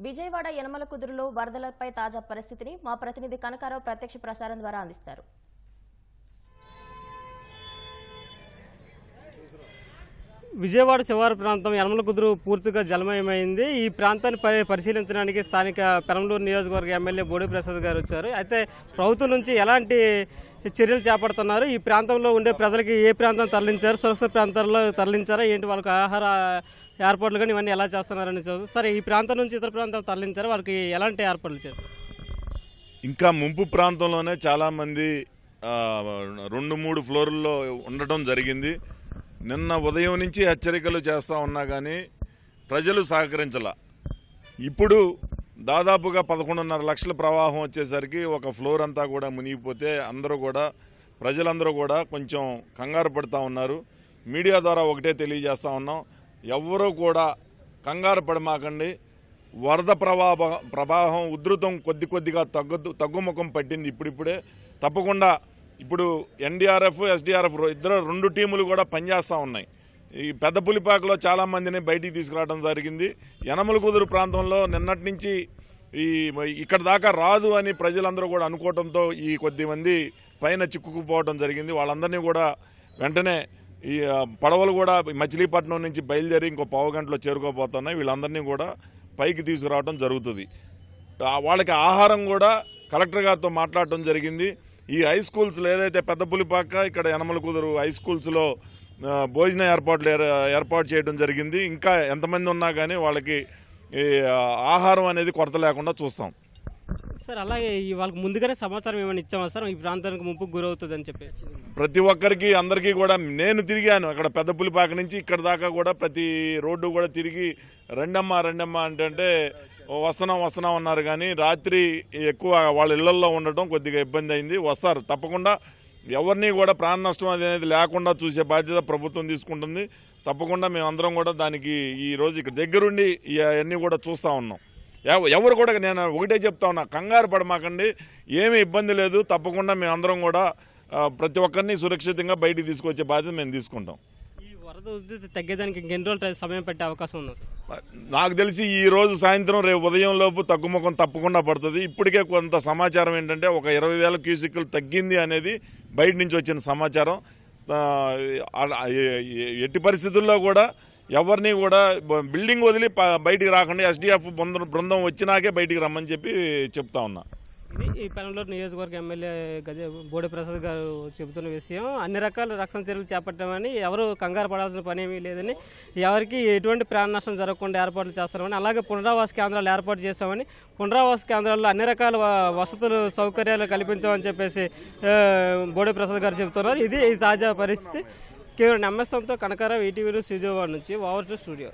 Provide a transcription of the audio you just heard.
విజయవాడ యనమలకుదురులో వరదలపై తాజా పరిస్థితిని మా ప్రతినిధి కనకారావు ప్రత్యక్ష ప్రసారం ద్వారా అందిస్తారు. విజయవాడ శివారు ప్రాంతం యనమలకుదురు పూర్తిగా జలమయమైంది. ఈ ప్రాంతాన్ని పరిశీలించడానికి స్థానిక పెరంబలూరు నియోజకవర్గ ఎమ్మెల్యే బోడే ప్రసాద్ గారు వచ్చారు. అయితే ప్రభుత్వం నుంచి ఎలాంటి చర్యలు చేపడుతున్నారు, ఈ ప్రాంతంలో ఉండే ప్రజలకి ఏ ప్రాంతం తరలించారు, సురక్షిత ప్రాంతాల్లో తరలించారా, ఏంటి వాళ్ళకి ఆహార ఏర్పాట్లు కానీ ఇవన్నీ ఎలా చేస్తున్నారని చూస్తారు. సరే, ఈ ప్రాంతం నుంచి ఇతర ప్రాంతాలు తరలించారు, వాళ్ళకి ఎలాంటి ఏర్పాట్లు చేస్తారు? ఇంకా ముంపు ప్రాంతంలోనే చాలామంది 2-3 ఫ్లోర్లలో ఉండటం జరిగింది. నిన్న ఉదయం నుంచి హెచ్చరికలు చేస్తూ ఉన్నా కానీ ప్రజలు సహకరించాల. ఇప్పుడు దాదాపుగా 11.5 లక్షల ప్రవాహం వచ్చేసరికి ఒక ఫ్లోర్ అంతా కూడా మునిగిపోతే ప్రజలందరూ కూడా కొంచెం కంగారు పడుతూ ఉన్నారు. మీడియా ద్వారా ఒకటే తెలియజేస్తూ ఉన్నాం, ఎవ్వరూ కూడా కంగారు పడమాకండి. వరద ప్రవాహం ఉధృతం కొద్దిగా తగ్గుముఖం పట్టింది. ఇప్పుడిప్పుడే తప్పకుండా ఇప్పుడు ఎన్డీఆర్ఎఫ్, ఎస్డీఆర్ఎఫ్ రెండు టీములు కూడా పనిచేస్తూ ఉన్నాయి. ఈ పెద్దపులిపాకలో చాలామందిని బయటికి తీసుకురావడం జరిగింది. యనమలకుదురు ప్రాంతంలో నిన్నటి నుంచి ఇక్కడ దాకా రాదు అని ప్రజలందరూ కూడా అనుకోవడంతో ఈ కొద్దిమంది పైన చిక్కుకుపోవడం జరిగింది. వాళ్ళందరినీ కూడా వెంటనే ఈ పడవలు కూడా మచిలీపట్నం నుంచి బయలుదేరి ఇంకో పావు గంటలో చేరుకోబోతున్నాయి. వీళ్ళందరినీ కూడా పైకి తీసుకురావడం జరుగుతుంది. వాళ్ళకి ఆహారం కూడా కలెక్టర్ గారితో మాట్లాడటం జరిగింది. ఈ హై స్కూల్స్లో ఏదైతే పెద్దపులిపాక, ఇక్కడ యనమలకుదురు హై స్కూల్స్లో భోజన ఏర్పాటు చేయడం జరిగింది. ఇంకా ఎంతమంది ఉన్నా కానీ వాళ్ళకి ఆహారం అనేది కొరత లేకుండా చూస్తాం సార్. అలాగే వాళ్ళకి ముందుగానే సమాచారం ఏమైనా ఇచ్చామా సార్, ఈ ప్రాంతానికి ముంపుకు గురవుతుంది అని చెప్పి? ప్రతి ఒక్కరికి అందరికీ కూడా నేను తిరిగాను. అక్కడ పెద్దపులిపాక నుంచి ఇక్కడ దాకా కూడా ప్రతి రోడ్డు కూడా తిరిగి రెండమ్మా అంటే వస్తున్నాం అన్నారు. కానీ రాత్రి ఎక్కువ వాళ్ళ ఇళ్లలో ఉండటం కొద్దిగా ఇబ్బంది అయింది. వస్తారు తప్పకుండా. ఎవరిని కూడా ప్రాణ నష్టం అనేది లేకుండా చూసే బాధ్యత ప్రభుత్వం తీసుకుంటుంది. తప్పకుండా మేమందరం కూడా దానికి ఈరోజు ఇక్కడ దగ్గరుండి ఇవన్నీ కూడా చూస్తూ ఉన్నాం. ఎవరు కూడా నేను ఒకటే చెప్తా ఉన్నా, కంగారు పడమాకండి, ఏమీ ఇబ్బంది లేదు. తప్పకుండా మేమందరం కూడా ప్రతి ఒక్కరిని సురక్షితంగా బయటికి తీసుకొచ్చే బాధ్యత మేము తీసుకుంటాం. వరద ఉధృతి తగ్గేదానికి ఇంకెన్ని రోజులు సమయం పెట్టే అవకాశం ఉంది? నాకు తెలిసి ఈ రోజు సాయంత్రం రేపు ఉదయం లోపు తగ్గుముఖం తప్పకుండా పడుతుంది. ఇప్పటికే కొంత సమాచారం ఏంటంటే ఒక 20,000 క్యూసెక్కులు తగ్గింది అనేది బయట నుంచి వచ్చిన సమాచారం. ఎట్టి పరిస్థితుల్లో కూడా ఎవరిని కూడా బిల్డింగ్ వదిలి బయటికి రాకుండా ఎస్డీఎఫ్ బృందం వచ్చినాకే బయటికి రమ్మని చెప్తా ఉన్నా. ఇది ఈ పెరంబలూరు నియోజకవర్గ ఎమ్మెల్యే బోడే ప్రసాద్ గారు చెబుతున్న విషయం. అన్ని రకాల రక్షణ చర్యలు చేపట్టామని, ఎవరు కంగారు పడాల్సిన పని ఏమీ లేదని, ఎవరికి ఎటువంటి ప్రాణ నష్టం జరగకుండా ఏర్పాట్లు చేస్తామని, అలాగే పునరావాస కేంద్రాలు ఏర్పాటు చేస్తామని, పునరావాస కేంద్రాల్లో అన్ని రకాల వసతులు సౌకర్యాలు కల్పించామని చెప్పేసి బోడే ప్రసాద్ గారు చెబుతున్నారు. ఇది తాజా పరిస్థితి. కేవలం ఎంఎస్ఎంతో కనకారావు, ఈటీవీ న్యూస్ విజయవాడ నుంచి ఓవర్ టు స్టూడియో.